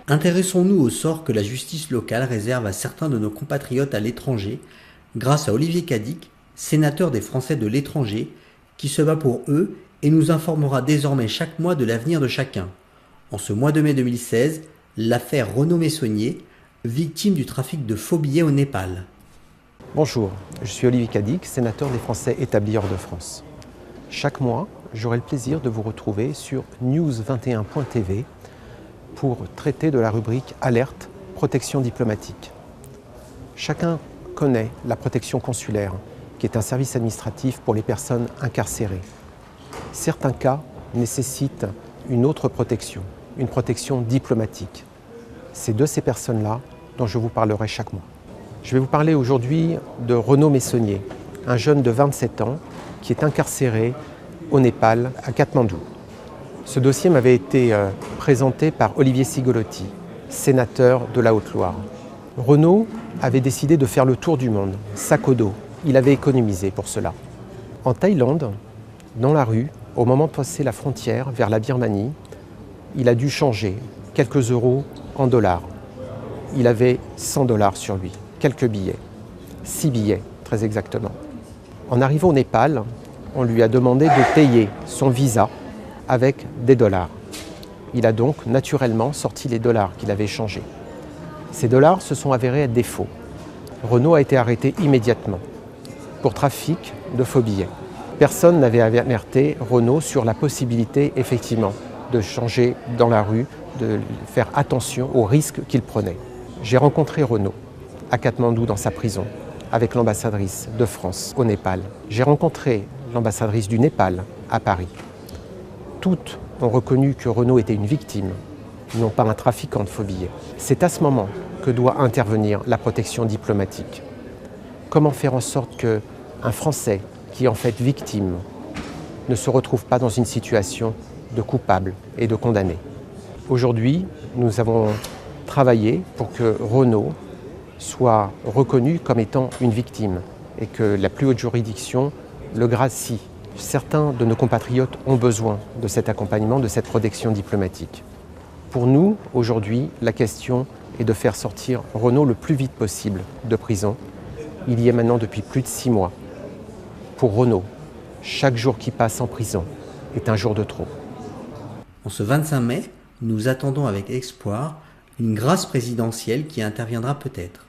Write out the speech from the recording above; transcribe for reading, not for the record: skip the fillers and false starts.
Intéressons-nous au sort que la justice locale réserve à certains de nos compatriotes à l'étranger, grâce à Olivier Cadic, sénateur des Français de l'étranger, qui se bat pour eux et nous informera désormais chaque mois de l'avenir de chacun. En ce mois de mai 2016, l'affaire Renaud Messonnier, victime du trafic de faux billets au Népal. Bonjour, je suis Olivier Cadic, sénateur des Français établis hors de France. Chaque mois, j'aurai le plaisir de vous retrouver sur news21.tv pour traiter de la rubrique Alerte, protection diplomatique. Chacun connaît la protection consulaire, qui est un service administratif pour les personnes incarcérées. Certains cas nécessitent une autre protection, une protection diplomatique. C'est de ces personnes-là dont je vous parlerai chaque mois. Je vais vous parler aujourd'hui de Renaud Messonnier, un jeune de 27 ans qui est incarcéré au Népal, à Katmandou. Ce dossier m'avait été présenté par Olivier Cigolotti, sénateur de la Haute-Loire. Renaud avait décidé de faire le tour du monde, sac au dos. Il avait économisé pour cela. En Thaïlande, dans la rue, au moment de passer la frontière vers la Birmanie, il a dû changer quelques euros en dollars. Il avait 100 dollars sur lui, quelques billets, 6 billets très exactement. En arrivant au Népal, on lui a demandé de payer son visa avec des dollars. Il a donc naturellement sorti les dollars qu'il avait échangés. Ces dollars se sont avérés être des faux. Renaud a été arrêté immédiatement pour trafic de faux billets. Personne n'avait alerté Renaud sur la possibilité effectivement de changer dans la rue, de faire attention aux risques qu'il prenait. J'ai rencontré Renaud à Katmandou dans sa prison avec l'ambassadrice de France au Népal. J'ai rencontré l'ambassadrice du Népal à Paris. Toutes ont reconnu que Renaud était une victime, non pas un trafiquant de faux billets. C'est à ce moment que doit intervenir la protection diplomatique. Comment faire en sorte qu'un Français qui est en fait victime ne se retrouve pas dans une situation de coupable et de condamné. Aujourd'hui, nous avons travaillé pour que Renaud soit reconnu comme étant une victime et que la plus haute juridiction le gracie. Certains de nos compatriotes ont besoin de cet accompagnement, de cette protection diplomatique. Pour nous, aujourd'hui, la question est de faire sortir Renaud le plus vite possible de prison. Il y est maintenant depuis plus de 6 mois. Pour Renaud, chaque jour qui passe en prison est un jour de trop. En ce 25 mai, nous attendons avec espoir une grâce présidentielle qui interviendra peut-être.